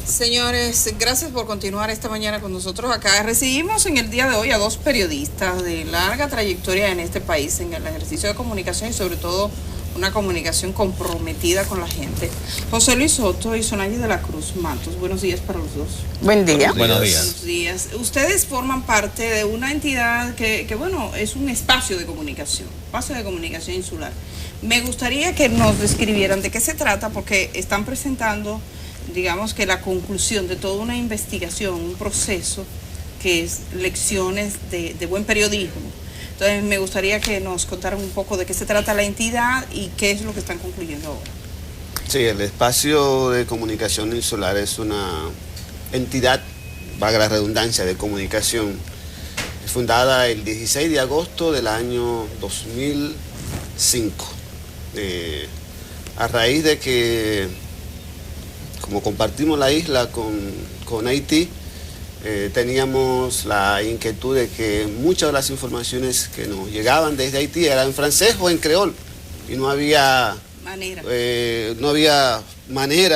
Señores, gracias por continuar esta mañana con nosotros acá. Recibimos en el día de hoy a dos periodistas de larga trayectoria en este país, en el ejercicio de comunicación y sobre todo una comunicación comprometida con la gente. José Luis Soto y Sonayi de la Cruz Matos. Buenos días para los dos. Buen día. Buenos días. Buenos días. Ustedes forman parte de una entidad que bueno, es un espacio de comunicación insular. Me gustaría que nos describieran de qué se trata, porque están presentando, digamos que la conclusión de toda una investigación, un proceso que es lecciones de buen periodismo. Entonces me gustaría que nos contaran un poco de qué se trata la entidad y qué es lo que están concluyendo ahora. Sí, el espacio de comunicación insular es una entidad, valga la redundancia, de comunicación, fundada el 16 de agosto del año 2005, a raíz de que, como compartimos la isla con Haití, teníamos la inquietud de que muchas de las informaciones que nos llegaban desde Haití eran en francés o en creol, y no había manera,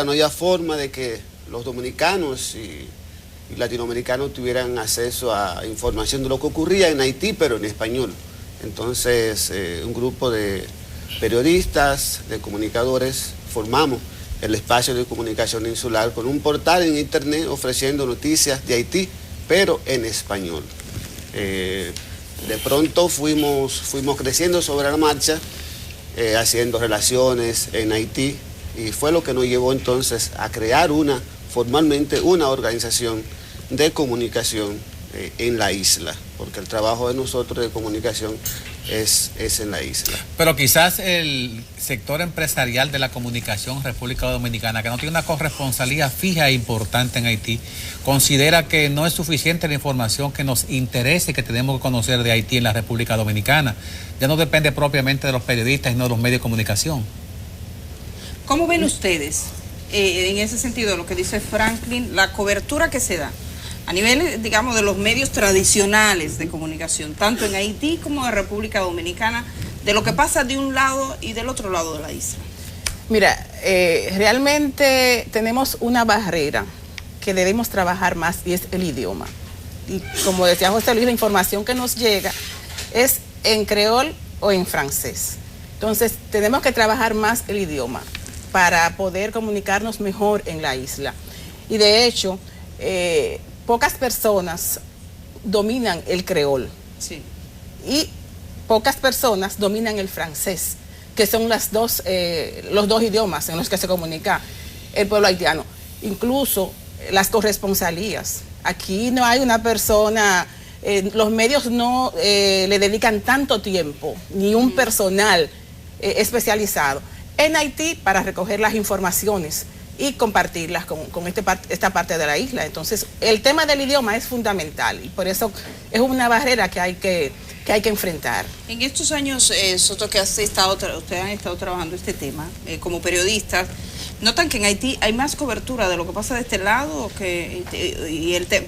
no había forma de que los dominicanos y latinoamericanos tuvieran acceso a información de lo que ocurría en Haití, pero en español. Entonces, un grupo de periodistas, de comunicadores, formamos el espacio de comunicación insular con un portal en internet ofreciendo noticias de Haití, pero en español. De pronto fuimos creciendo sobre la marcha, haciendo relaciones en Haití, y fue lo que nos llevó entonces a crear formalmente una organización de comunicación en la isla, porque el trabajo de nosotros de comunicación es en la isla. Pero quizás el sector empresarial de la comunicación en República Dominicana, que no tiene una corresponsalía fija e importante en Haití, considera que no es suficiente la información que nos interesa y que tenemos que conocer de Haití en la República Dominicana. Ya no depende propiamente de los periodistas, sino de los medios de comunicación. ¿Cómo ven ustedes, en ese sentido, lo que dice Franklin, la cobertura que se da a nivel, digamos, de los medios tradicionales de comunicación, tanto en Haití como en República Dominicana, de lo que pasa de un lado y del otro lado de la isla? Mira, realmente tenemos una barrera que debemos trabajar más, y es el idioma. Y como decía José Luis, la información que nos llega es en creol o en francés. Entonces, tenemos que trabajar más el idioma para poder comunicarnos mejor en la isla. Y de hecho, pocas personas dominan el creol. Sí. Y pocas personas dominan el francés, que son los dos idiomas en los que se comunica el pueblo haitiano. Incluso las corresponsalías. Aquí no hay una persona, los medios no le dedican tanto tiempo, ni un personal especializado en Haití para recoger las informaciones y compartirlas con esta parte de la isla. Entonces, el tema del idioma es fundamental y por eso es una barrera que hay que enfrentar. En estos años, Soto, que ustedes han estado trabajando este tema como periodistas, ¿notan que en Haití hay más cobertura de lo que pasa de este lado?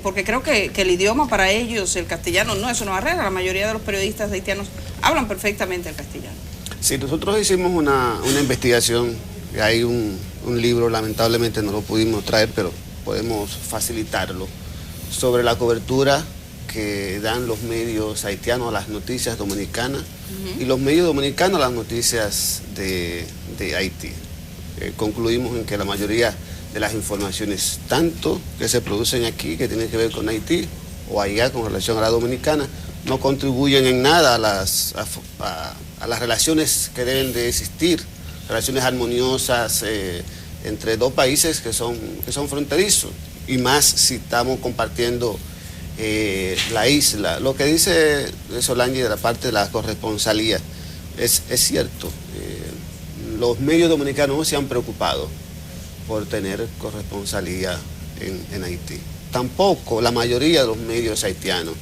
Porque creo que el idioma para ellos, el castellano, no es una barrera. La mayoría de los periodistas haitianos hablan perfectamente el castellano. Sí, nosotros hicimos una investigación, hay un libro, lamentablemente no lo pudimos traer, pero podemos facilitarlo, sobre la cobertura que dan los medios haitianos a las noticias dominicanas y los medios dominicanos a las noticias de Haití. Concluimos en que la mayoría de las informaciones, tanto que se producen aquí, que tienen que ver con Haití, o allá con relación a la dominicana, no contribuyen en nada a las relaciones que deben de existir, relaciones armoniosas entre dos países que son fronterizos, y más si estamos compartiendo la isla. Lo que dice Solange de la parte de la corresponsalía es cierto. Los medios dominicanos no se han preocupado por tener corresponsalía en Haití. Tampoco la mayoría de los medios haitianos,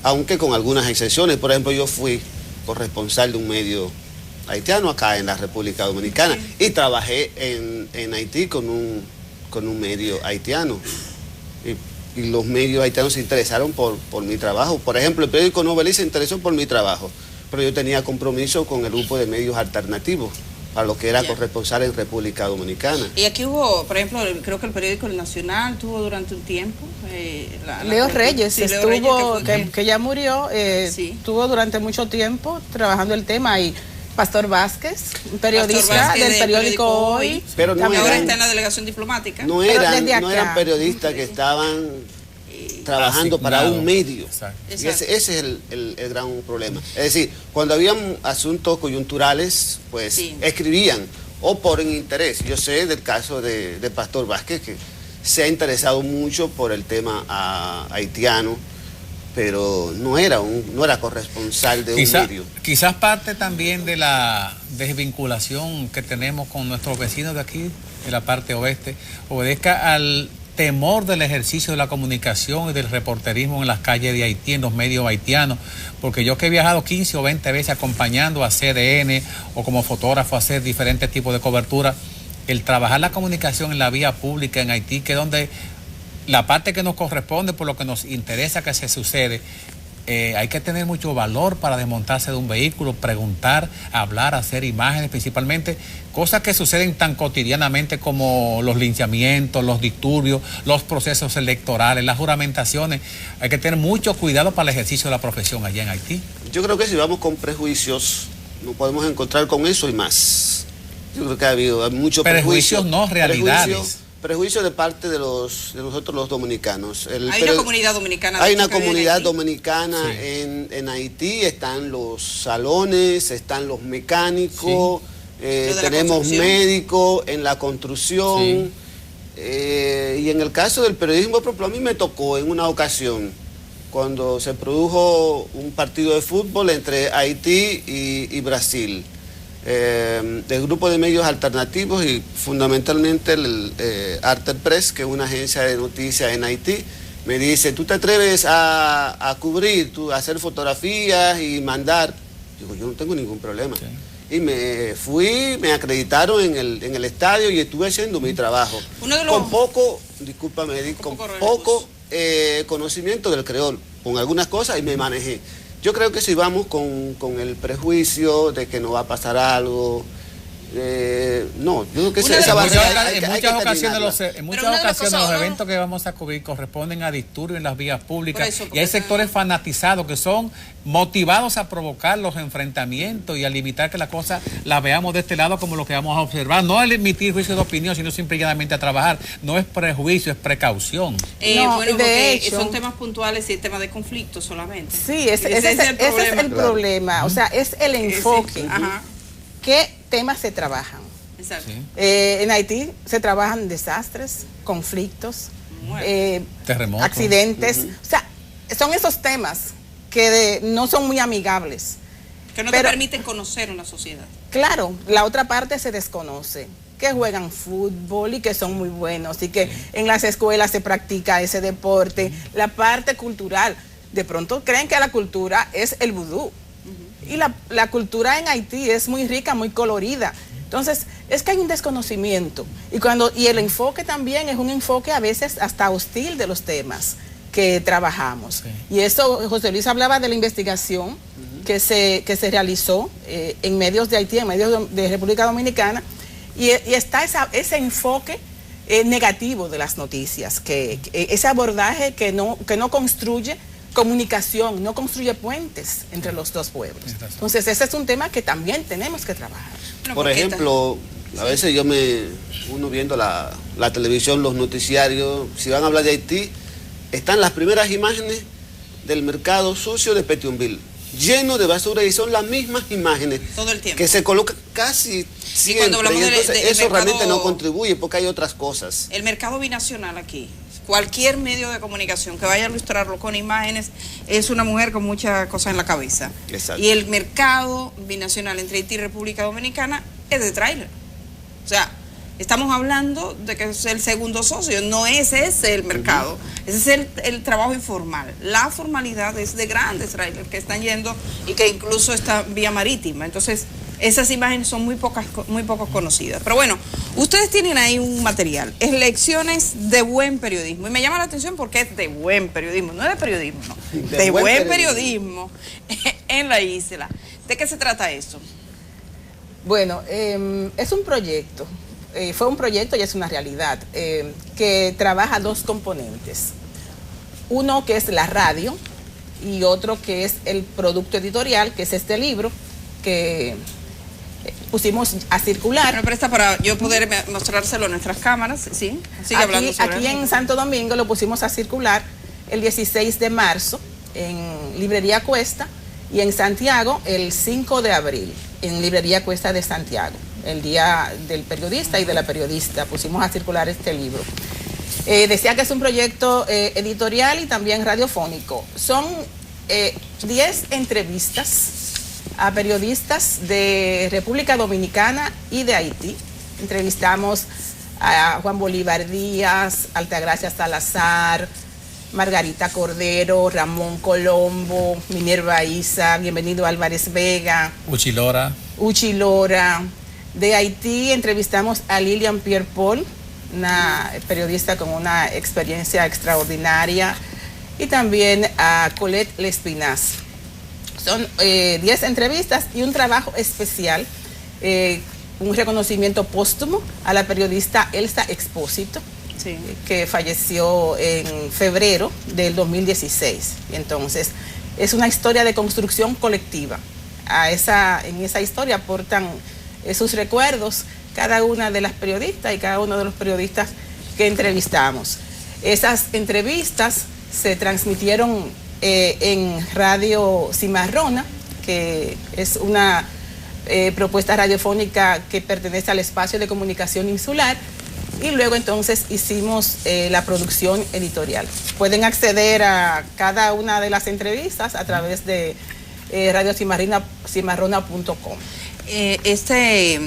aunque con algunas excepciones. Por ejemplo, yo fui corresponsal de un medio haitiano acá en la República Dominicana y trabajé en Haití con un medio haitiano. Y los medios haitianos se interesaron por mi trabajo. Por ejemplo, el periódico Novelí se interesó por mi trabajo, pero yo tenía compromiso con el grupo de medios alternativos para lo que era corresponsal en República Dominicana. Y aquí hubo, por ejemplo, creo que el periódico El Nacional tuvo durante un tiempo. Leo Reyes sí, estuvo, Leo Reyes, que ya murió, estuvo durante mucho tiempo trabajando el tema, y Pastor Vázquez, un periodista del periódico Hoy. Pero no ahora está en la delegación diplomática. No eran periodistas que estaban trabajando para un medio. Y ese es el gran problema. Es decir, cuando habían asuntos coyunturales, pues escribían, o por interés. Yo sé del caso de Pastor Vázquez, que se ha interesado mucho por el tema haitiano, pero no era corresponsal de un medio. Quizás parte también de la desvinculación que tenemos con nuestros vecinos de aquí, de la parte oeste, obedezca al temor del ejercicio de la comunicación y del reporterismo en las calles de Haití, en los medios haitianos, porque yo que he viajado 15 o 20 veces acompañando a CDN o como fotógrafo a hacer diferentes tipos de cobertura, el trabajar la comunicación en la vía pública en Haití, que es donde la parte que nos corresponde, por lo que nos interesa que se sucede, hay que tener mucho valor para desmontarse de un vehículo, preguntar, hablar, hacer imágenes, principalmente cosas que suceden tan cotidianamente como los linchamientos, los disturbios, los procesos electorales, las juramentaciones. Hay que tener mucho cuidado para el ejercicio de la profesión allá en Haití. Yo creo que si vamos con prejuicios, nos podemos encontrar con eso y más. Yo creo que ha habido mucho prejuicios, no realidades. Prejuicio de parte de nosotros los dominicanos. Hay una comunidad dominicana. Hay una comunidad dominicana en Haití, están los salones, están los mecánicos, tenemos médicos en la construcción. Y en el caso del periodismo, por ejemplo, a mí me tocó en una ocasión, cuando se produjo un partido de fútbol entre Haití y Brasil. Del grupo de medios alternativos y fundamentalmente el Arter Press, que es una agencia de noticias en Haití, me dice, ¿tú te atreves a cubrir, a hacer fotografías y mandar? Digo, yo no tengo ningún problema. Y me fui, me acreditaron en el estadio y estuve haciendo mi trabajo. Con poco, discúlpame, con poco conocimiento del creol, con algunas cosas, y me manejé. Yo creo que si vamos con el prejuicio de que no va a pasar algo, no, yo creo que esa barrera en muchas ocasiones los eventos que vamos a cubrir corresponden a disturbios en las vías públicas, y hay sectores fanatizados que son motivados a provocar los enfrentamientos y a limitar que la cosa la veamos de este lado como lo que vamos a observar, no al emitir juicio de opinión, sino simplemente a trabajar. No es prejuicio, es precaución. Bueno, de hecho, son temas puntuales y temas de conflicto solamente. Sí, ese es el problema, o sea, es el enfoque. ¿Qué temas se trabajan? Exacto. En Haití se trabajan desastres, conflictos, terremotos, accidentes. O sea, son esos temas que no son muy amigables. Que no te permiten conocer una sociedad. Claro, la otra parte se desconoce. Que juegan fútbol y que son muy buenos y que en las escuelas se practica ese deporte. La parte cultural, de pronto creen que la cultura es el vudú. Y la cultura en Haití es muy rica, muy colorida. Entonces, es que hay un desconocimiento. Y el enfoque también es un enfoque a veces hasta hostil de los temas que trabajamos. Y eso, José Luis hablaba de la investigación que se realizó en medios de Haití, en medios de República Dominicana, y está ese enfoque negativo de las noticias, ese abordaje que no construye comunicación, no construye puentes entre los dos pueblos. Entonces ese es un tema que también tenemos que trabajar. Por ejemplo, a veces uno viendo la televisión, los noticiarios, si van a hablar de Haití, están las primeras imágenes del mercado sucio de Petionville, lleno de basura, y son las mismas imágenes todo el tiempo que se colocan casi siempre. Y cuando hablamos entonces, eso realmente no contribuye, porque hay otras cosas. El mercado binacional aquí, cualquier medio de comunicación que vaya a ilustrarlo con imágenes, es una mujer con muchas cosas en la cabeza. Exacto. Y el mercado binacional entre Haití y República Dominicana es de tráiler. O sea, estamos hablando de que es el segundo socio, no es ese el mercado, ese es el trabajo informal. La formalidad es de grandes trailers que están yendo y que incluso está vía marítima. Entonces, esas imágenes son muy poco conocidas. Pero bueno, ustedes tienen ahí un material, es lecciones de buen periodismo. Y me llama la atención porque es de buen periodismo, no de periodismo, no, de buen periodismo en la isla. ¿De qué se trata eso? Bueno, es un proyecto, fue un proyecto y es una realidad, que trabaja dos componentes. Uno que es la radio y otro que es el producto editorial, que es este libro que pusimos a circular. Me presta para yo poder mostrárselo en nuestras cámaras, ¿sí? Sigue hablando sobre aquí eso. En Santo Domingo lo pusimos a circular el 16 de marzo en Librería Cuesta y en Santiago el 5 de abril en Librería Cuesta de Santiago, el Día del Periodista y de la Periodista. Pusimos a circular este libro. Decía que es un proyecto editorial y también radiofónico. Son 10 entrevistas a periodistas de República Dominicana y de Haití. Entrevistamos a Juan Bolívar Díaz, Altagracia Salazar, Margarita Cordero, Ramón Colombo, Minerva Isa, Bienvenido Álvarez Vega, Uchi Lora. De Haití entrevistamos a Lilian Pierre-Paul, una periodista con una experiencia extraordinaria, y también a Colette Lespinasse. Son 10 entrevistas y un trabajo especial, un reconocimiento póstumo a la periodista Elsa Expósito, sí, que falleció en febrero del 2016. Entonces, es una historia de construcción colectiva. En esa historia aportan sus recuerdos cada una de las periodistas y cada uno de los periodistas que entrevistamos. Esas entrevistas se transmitieron en Radio Cimarrona, que es una propuesta radiofónica que pertenece al espacio de comunicación insular, y luego entonces hicimos la producción editorial. Pueden acceder a cada una de las entrevistas a través de radiocimarrona.com. Este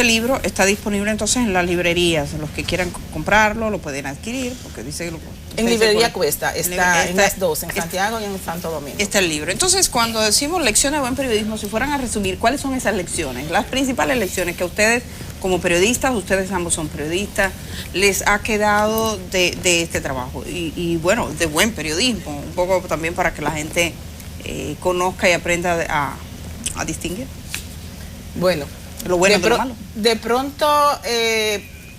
libro está disponible entonces en las librerías. Los que quieran comprarlo lo pueden adquirir, porque dice en Librería Cuesta, está en las dos, en Santiago y en Santo Domingo. Está el libro. Entonces, cuando decimos lecciones de buen periodismo, si fueran a resumir, ¿cuáles son esas lecciones? Las principales lecciones que a ustedes, como periodistas, ustedes ambos son periodistas, les ha quedado de este trabajo. Y bueno, de buen periodismo, un poco también para que la gente conozca y aprenda a distinguir. Bueno, lo bueno de lo malo. De pronto,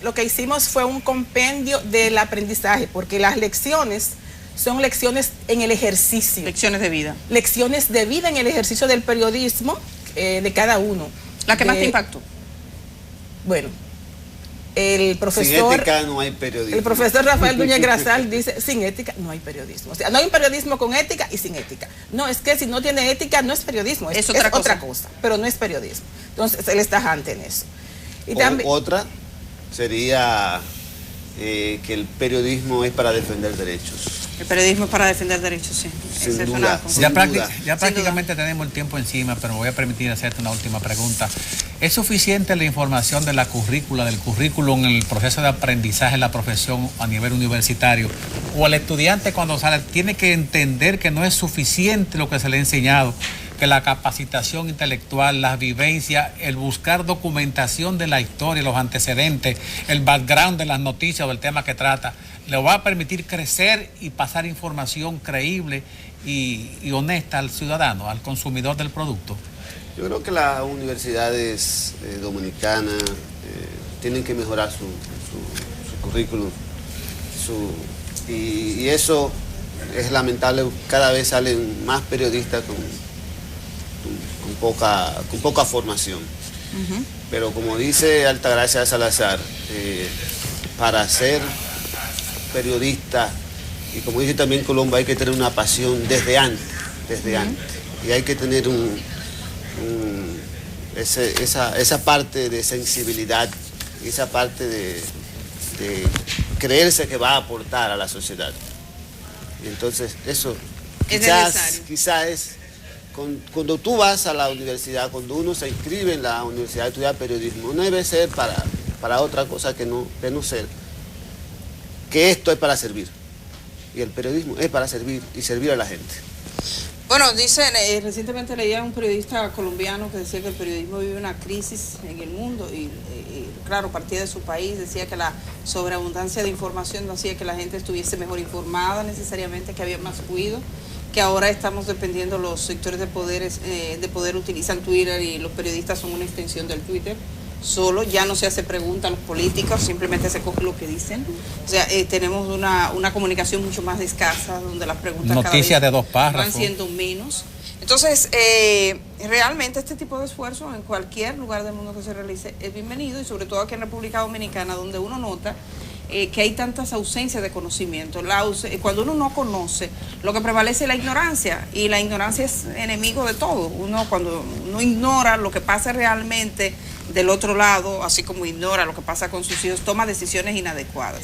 lo que hicimos fue un compendio del aprendizaje, porque las lecciones son lecciones en el ejercicio. Lecciones de vida. Lecciones de vida en el ejercicio del periodismo de cada uno. ¿La que más te impactó? Bueno, el profesor... Sin ética no hay periodismo. El profesor Rafael Núñez Grasal dice, sin ética no hay periodismo. O sea, no hay un periodismo con ética y sin ética. No, es que si no tiene ética no es periodismo, es otra cosa, pero no es periodismo. Entonces, él está tajante en eso. Y también, otra sería que el periodismo es para defender derechos. El periodismo es para defender derechos, sí. Sin duda, sin duda. Ya prácticamente tenemos el tiempo encima, pero me voy a permitir hacerte una última pregunta. ¿Es suficiente la información de la currícula, del currículum en el proceso de aprendizaje en la profesión a nivel universitario? ¿O el estudiante cuando sale tiene que entender que no es suficiente lo que se le ha enseñado? Que la capacitación intelectual, las vivencias, el buscar documentación de la historia, los antecedentes, el background de las noticias o del tema que trata, le va a permitir crecer y pasar información creíble y honesta al ciudadano, al consumidor del producto? Yo creo que las universidades dominicanas tienen que mejorar su currículum, y eso es lamentable. Cada vez salen más periodistas con poca formación. Pero como dice Altagracia Salazar, para ser periodista, y como dice también Colombo, hay que tener una pasión desde antes, y hay que tener esa parte de sensibilidad, esa parte de creerse que va a aportar a la sociedad. Y entonces eso quizás es cuando tú vas a la universidad, cuando uno se inscribe en la universidad a estudiar periodismo, no debe ser para otra cosa que no ser, que esto es para servir, y el periodismo es para servir y servir a la gente. Bueno, dicen, recientemente leía a un periodista colombiano que decía que el periodismo vive una crisis en el mundo y claro, partía de su país, decía que la sobreabundancia de información no hacía que la gente estuviese mejor informada necesariamente, que había más ruido, que ahora estamos dependiendo, los sectores de poder utilizan Twitter y los periodistas son una extensión del Twitter. Solo, ya no se hace pregunta a los políticos, simplemente se coge lo que dicen. O sea, tenemos una comunicación mucho más escasa, donde las preguntas noticias de 2 párrafos van siendo menos. Entonces, realmente este tipo de esfuerzo en cualquier lugar del mundo que se realice es bienvenido, y sobre todo aquí en República Dominicana, donde uno nota que hay tantas ausencias de conocimiento. Cuando uno no conoce, lo que prevalece es la ignorancia, y la ignorancia es enemigo de todo. Cuando uno ignora lo que pasa realmente del otro lado, así como ignora lo que pasa con sus hijos, toma decisiones inadecuadas.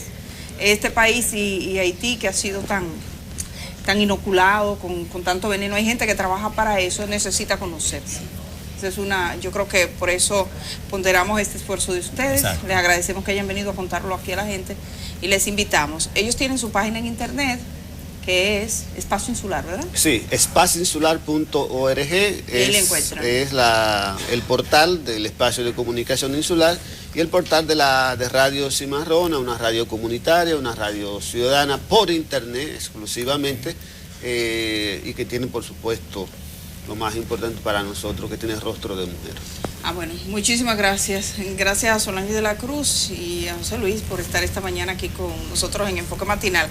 Este país y Haití, que ha sido tan inoculado con tanto veneno, hay gente que trabaja para eso, necesita conocerse. Yo creo que por eso ponderamos este esfuerzo de ustedes. Exacto. Les agradecemos que hayan venido a contarlo aquí a la gente y les invitamos. Ellos tienen su página en internet, que es Espacio Insular, ¿verdad? Sí, espacioinsular.org es el portal del espacio de comunicación insular, y el portal de Radio Cimarrona, una radio comunitaria, una radio ciudadana por internet exclusivamente, y que tiene, por supuesto, lo más importante para nosotros, que tiene rostro de mujer. Bueno, muchísimas gracias. Gracias a Solange de la Cruz y a José Luis por estar esta mañana aquí con nosotros en Enfoque Matinal.